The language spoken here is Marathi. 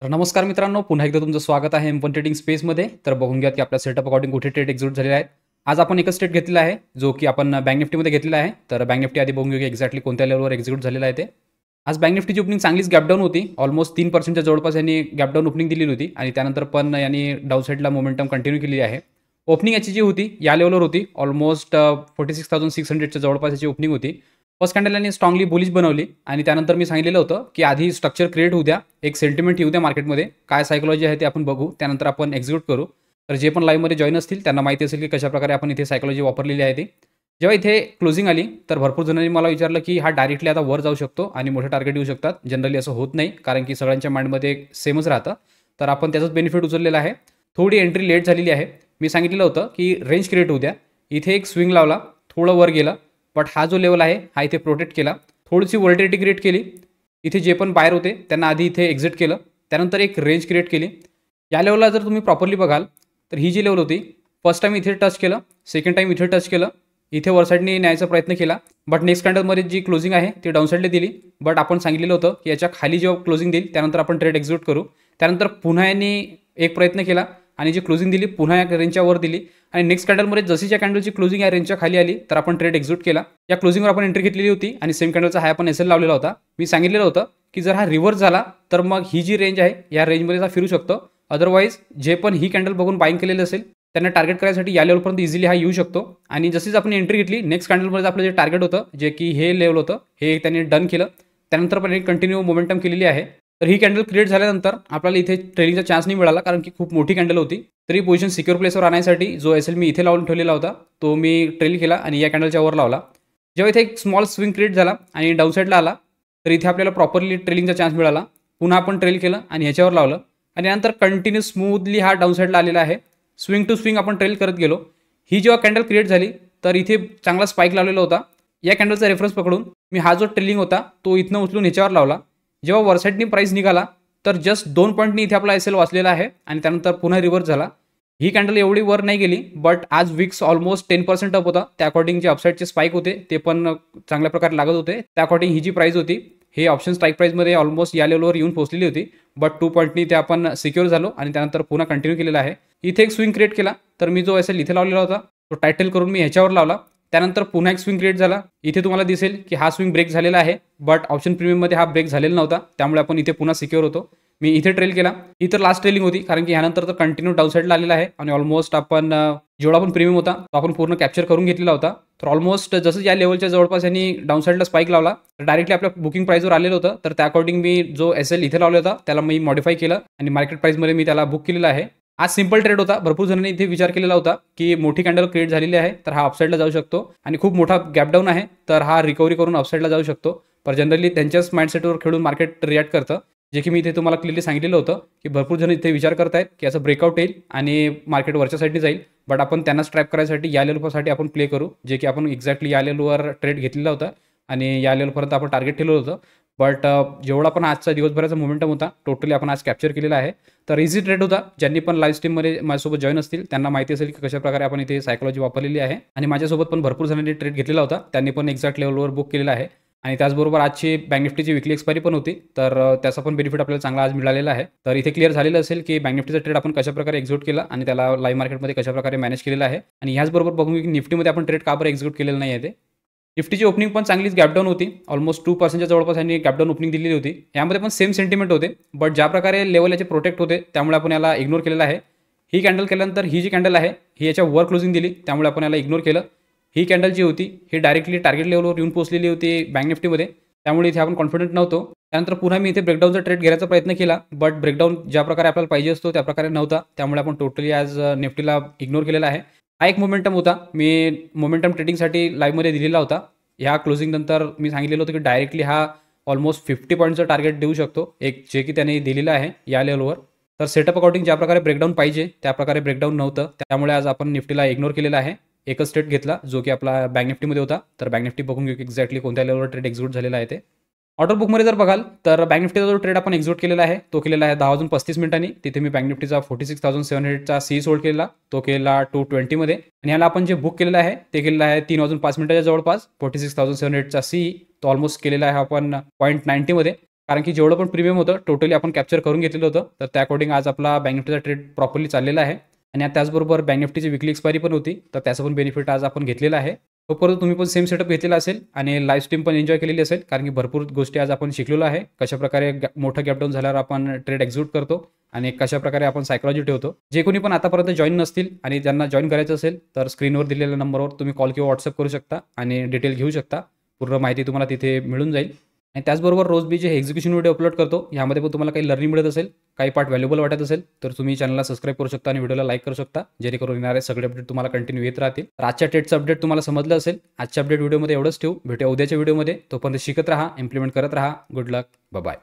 तर नमस्कार मित्रांनो, पुन्हा एकदा तुमचं स्वागत आहे M1 ट्रेडिंग स्पेसमध्ये. तर बघून घ्या की आपल्या सेटअप अकॉर्डिंग कुठे ट्रेड एक्झिक्यूट झालेले आहेत. आज आपण एकच ट्रेड घेतलेला आहे, जो की आपण बँक निफ्टीमध्ये घेतलेला आहे. तर बँक निफ्टी आधी बघून घेऊ की एक्झॅक्टली कोणत्या लेवलवर एक्झिक्यूट झालेला आहे ते. आज बँक निफ्टीची ओपनिंग चांगलीच गॅपडाऊन होती. ऑलमोस्ट 3% जवळपास यांनी गॅपडाऊन ओपनिंग दिलेली होती आणि त्यानंतर पण यांनी डाऊन साईडला मोमेंटम कंटिन्यू केली आहे. ओपनिंग याची जी होती या लेवलवर होती. ऑलमोस्ट 46,600च्या जवळपास याची ओपनिंग होती. फर्स्ट कॅन्डल यांनी स्ट्रॉंगली बुलिश बनवली आणि त्यानंतर मी सांगितलेलं होतं की आधी स्ट्रक्चर क्रिएट होऊ द्या, एक सेंटिमेंट येऊ द्या मार्केटमध्ये, काय सायकोलॉजी आहे ते आपण बघू, त्यानंतर आपण एक्झिक्यूट करू. तर जे पण लाईव्हमध्ये जॉईन असतील त्यांना माहिती असेल की कशाप्रकारे आपण इथे सायकोलॉजी वापरलेली आहे ती. जेव्हा इथे क्लोजिंग आली तर भरपूर जणांनी मला विचारलं की हा डायरेक्टली आता वर जाऊ शकतो आणि मोठे टार्गेट येऊ शकतात. जनरली असं होत नाही, कारण की सगळ्यांच्या माइंडमध्ये सेमच राहतं. तर आपण त्याचाच बेनिफिट उचललेला आहे. थोडी एंट्री लेट झालेली आहे. मी सांगितलेलं होतं की रेंज क्रिएट होऊ द्या. इथे एक स्विंग लावला, थोडं वर गेलं, बट हा जो लेवल आहे हा इथे प्रोटेक्ट केला. थोडीशी व्होल्टिलिटी क्रिएट केली. इथे जे पण बायर होते त्यांना आधी इथे एक्झिट केलं. त्यानंतर एक रेंज क्रिएट केली. या लेवलला जर तुम्ही प्रॉपरली बघाल तर ही जी लेवल होती, फर्स्ट टाइम इथे टच केलं, सेकंड टाइम इथे टच केलं, इथे वर साईडने न्यायचा प्रयत्न केला. बट नेक्स्ट कॅन्डलमध्ये जी क्लोजिंग आहे ती डाऊन साईडला दिली. बट आपण सांगितलेलं होतं की याच्या खाली जेव्हा क्लोजिंग देईल त्यानंतर आपण ट्रेड एक्झिक्यूट करू. त्यानंतर पुन्हा यांनी एक प्रयत्न केला आणि जी क्लोजिंग दिली पुन्हा या रेंजच्या वर दिली आणि नेक्स्ट कॅन्डलमध्ये जशीच्या कॅन्डलची क्लोजिंग या रेंजच्या खाली आली तर आपण ट्रेड एक्झिक्यूट केला. या क्लोजिंगवर आपण एंट्री घेतलेली होती आणि सेम कॅन्डलचा हाय आपण एसएल लावलेला होता. मी सांगितलेलं होतं की जर हा रिव्हर्स झाला तर मग ही जी रेंज आहे या रेंजमध्ये फिरू शकतो. अदरवाईज जे पण ही कॅन्डल बघून बाईंग केलेलं असेल त्यांना टार्गेट करायसाठी या लेवलपर्यंत इझिली हा येऊ शकतो. आणि जशीच आपण एंट्री घेतली नेक्स्ट कॅन्डलमध्ये आपलं जे टार्गेट होतं, जे की हे लेवल होतं, हे त्यांनी डन केलं. त्यानंतर पण एक कंटिन्यू मोमेंटम केलेली आहे. तर ही कॅन्डल क्रिएट झाल्यानंतर आपल्याला इथे ट्रेडिंगचा चान्स नाही मिळाला, कारण की खूप मोठी कॅन्डल होती. तरी पोझिशन सिक्युअर प्लेसवर आणण्यासाठी जो एसएल मी इथे लावून ठेवलेला होता तो मी ट्रेल केला आणि या कॅन्डलच्या वर लावला. जेव्हा इथे एक स्मॉल स्विंग क्रिएट झाला आणि डाऊन साईडला आला तर इथे आपल्याला प्रॉपरली ट्रेलिंगचा चान्स मिळाला. पुन्हा आपण ट्रेल केलं आणि ह्याच्यावर लावलं आणि नंतर कंटिन्यू स्मूथली हा डाऊन साईडला आलेला आहे. स्विंग टू स्विंग आपण ट्रेल करत गेलो. ही जेव्हा कॅन्डल क्रिएट झाली तर इथे चांगला स्पाइक लावलेला होता. या कॅन्डलचा रेफरन्स पकडून मी हा जो ट्रेलिंग होता तो इथनं उचलून ह्याच्यावर लावला. जेव्हा वरसाईडनी प्राईस निघाला तर जस्ट 2 पॉईंटनी इथे आपला एसएल वाचलेला आहे आणि त्यानंतर पुन्हा रिव्हर्स झाला. ही कॅन्डल एवढी वर नाही गेली, बट आज विक्स ऑलमोस्ट 10% अप होता. त्या अकॉर्डिंग जे अपसाईडचे स्पाइक होते ते पण चांगल्या प्रकारे लागत होते. त्या अकॉर्डिंग ही जी प्राईस होती हे ऑप्शन स्ट्राईक प्राईसमध्ये ऑलमोस्ट या लेवलवर येऊन पोहोचलेली होती. बट 2 पॉईंटनी ते आपण सिक्युअर झालो आणि त्यानंतर पुन्हा कंटिन्यू केलेला आहे. इथे एक स्विंग क्रिएट केला तर मी जो एसएल इथे लावलेला होता तो टायटल करून मी ह्याच्यावर लावला. त्यानंतर पुन्हा एक स्विंग क्रिएट झाला. इथे तुम्हाला दिसेल की हा स्विंग ब्रेक झालेला आहे, बट ऑप्शन प्रीमियममध्ये हा ब्रेक झालेला नव्हता, त्यामुळे आपण इथे पुन्हा सिक्युअर होतो. मी इथे ट्रेल केला. ही तर लास्ट ट्रेलिंग होती, कारण की ह्यानंतर तर कंटिन्यू डाऊन साईडला आलेला आहे आणि ऑलमोस्ट आपण जेवढा पण प्रीमियम होता तो आपण पूर्ण कॅप्चर करून घेतलेला होता. तर ऑलमोस्ट जसं या लेवलच्या जवळपास यांनी डाऊन साईडला स्पाइक लावला तर डायरेक्टली आपल्या बुकिंग प्राईसवर आलेलं होतं. तर त्या अकॉर्डिंग मी जो एसएल इथे लावला होता त्याला मी मॉडिफाय केलं आणि मार्केट प्राईसमध्ये मी त्याला बुक केलेला आहे. आज सिंपल ट्रेड होता. भरपूर जणांनी इथे विचार केलेला होता की मोठी कॅन्डल क्रिएट झालेली आहे तर हा अपसाईडला जाऊ शकतो आणि खूप मोठा गॅपडाऊन आहे तर हा रिकव्हरी करून अपसाईडला जाऊ शकतो. पण जनरली त्यांच्याच माइंडसेटवर खेळून मार्केट रिॲक्ट करतं, जे की मी इथे तुम्हाला क्लिअरली सांगितलेलं होतं की भरपूर जण इथे विचार करतायत की याचं ब्रेकआउट येईल आणि मार्केट वरच्या साईडने जाईल. बट आपण त्यांना ट्रॅप करायसाठी या लेवलसाठी आपण प्ले करू, जे की आपण एक्झॅक्टली या लेवलवर ट्रेड घेतलेला होता आणि या लेवलपर्यंत आपण टार्गेट ठेवलं होतं. बट जेवढा पण आजचा दिवसभराचा मोमेंटम होता टोटली आपण आज कॅप्चर केलेला आहे. तर इझी ट्रेड होता. ज्यांनी पण लाईव्ह स्ट्रीममध्ये माझ्यासोबत जॉईन असतील त्यांना माहिती असेल की कशाप्रकारे आपण इथे सायकोलॉजी वापरलेली आहे आणि माझ्यासोबत पण भरपूर जणांनी ट्रेड घेतलेला होता, त्यांनी पण एक्झॅक्ट लेवलवर बुक केलेला आहे. आणि त्याचबरोबर आजची बँक निफ्टीची विकली एक्सपायरी पण होती, तर त्याचा पण बेनिफिट आपल्याला चांगला आज मिळालेला आहे. तर इथे क्लिअर झालेलं असेल की बँक निफ्टीचा ट्रेड आपण कशाप्रकारे एक्झिक्यूट केला आणि त्याला लाईव्ह मार्केटमध्ये कशाप्रकारे मॅनेज केलेला आहे. आणि ह्याचबरोबर बघून की निफ्टीमध्ये आपण ट्रेड का बरं एक्झिक्यूट केलेलं नाही आहे ते. निफ्टीची ओपनिंग पण चांगलीच गॅपडाऊन होती. ऑलमोस्ट 2%च्या जवळपास यांनी गॅपडाऊन ओपनिंग दिलेली होती. यामध्ये पण सेम सेंटिमेंट होते, बट ज्या प्रकारे लेवल याचे प्रोटेक्ट होते त्यामुळे आपण याला इग्नोर केलेला आहे. ही कॅन्डल केल्यानंतर ही जी कॅन्डल आहे ही याच्या वर क्लोजिंग दिली, त्यामुळे आपण याला इग्नोर केलं. ही कॅन्डल जी होती ही डायरेक्टली टार्गेट लेवलवर येऊन पोहोचलेली होती बँक निफ्टीमध्ये, त्यामुळे इथे आपण कॉन्फिडंट नव्हतो. त्यानंतर पुन्हा मी इथे ब्रेकडाऊनचा ट्रेड घेण्याचा प्रयत्न केला, बट ब्रेकडाऊन ज्या प्रकारे आपल्याला पाहिजे असतो त्या प्रकारे नव्हता, त्यामुळे आपण टोटली आज निफ्टीला इग्नोर केलेला आहे. हा एक मोमेंटम होता. मी मोमेंटम ट्रेडिंगसाठी लाईव्हमध्ये दिलेला होता. ह्या क्लोजिंग नंतर मी सांगितलेलं होतं की डायरेक्टली हा ऑलमोस्ट 50 पॉईंटचं टार्गेट देऊ शकतो, एक जे की त्याने दिलेलं आहे या लेवलवर. तर सेटअप अकॉर्डिंग ज्या प्रकारे ब्रेकडाऊन पाहिजे त्या प्रकारे ब्रेकडाऊन नव्हतं, त्यामुळे आज आपण निफ्टीला इग्नोर केलेला आहे. एकच ट्रेड घेतला जो की आपला बँक निफ्टीमध्ये होता. तर बँक निफ्टी बघून घेऊ की एक्झॅक्टली कोणत्या लेवलवर ट्रेड एक्झिक्यूट झालेला आहे ते. ऑर्डर बुकमध्ये जर बघाल तर बँक निफ्टीचा जो ट्रेड आपण एक्झिक्यूट केलेला आहे तो केलेला आहे 10 वाजून 35 मिनिटांनी. तिथे मी बँक निफ्टीचा 46,700चा सी सोल्ड केला, तो केला 220 आणि याला आपण जे बुक केलेलं आहे ते केलेलं आहे 3 वाजून 5 मिनिटाच्या जवळपास. 46,700चा सी तो ऑलमोस्ट केलेला आहे आपण 0.90 कारण की जेवढं पण प्रीमियम होतं टोटली आपण कॅप्चर करून घेतलेलं होतं. तर त्या अकॉर्डिंग आज आपला बँक निफ्टीचा ट्रेड प्रॉपरली चाललेला आहे आणि त्याचबरोबर बँक निफ्टीची विकली एक्सपायरी पण होती. तर त्याचं पण बेनिफिट आज आपण घेतलेलं आहे. तोपर्यंत तुम्ही पण सेम सेटअप घेतलेला असेल आणि लाईव्ह स्ट्रीम पण एन्जॉय केलेली असेल, कारण की भरपूर गोष्टी आज आपण शिकलेलो आहे. कशाप्रकारे मोठं गॅपडाऊन झाल्यावर आपण ट्रेड एक्झिक्यूट करतो आणि कशाप्रकारे आपण सायकॉलॉजी ठेवतो. जे कोणी पण आतापर्यंत जॉईन नसतील आणि ज्यांना जॉईन करायचं असेल तर स्क्रीनवर दिलेल्या नंबरवर तुम्ही कॉल किंवा व्हॉट्सअप करू शकता आणि डिटेल घेऊ शकता. पूर्ण माहिती तुम्हाला तिथे मिळून जाईल. आणि त्याचबरोबर रोज मी जे एक्झिक्युशन व्हिडिओ अपलोड करतो यामध्ये पण तुम्हाला काही लर्निंग मिळत असेल, काही पार्ट व्हॅल्युएबल वाटत असेल तर तुम्ही चॅनलला सबस्क्राईब करू शकता आणि व्हिडिओला लाईक करू शकता, जेणेकरून येणारे सगळे अपडेट तुम्हाला कंटिन्यू येत राहतील. तर आजच्या ट्रेडचं अपडेट तुम्हाला समजलं असेल. आजच्या अपडेट व्हिडिओमध्ये एवढंच ठेवू. भेटूया उद्याच्या व्हिडिओमध्ये. तोपर्यंत शिकत राहा, इम्प्लिमेंट करत राहा. गुड लक. बाय.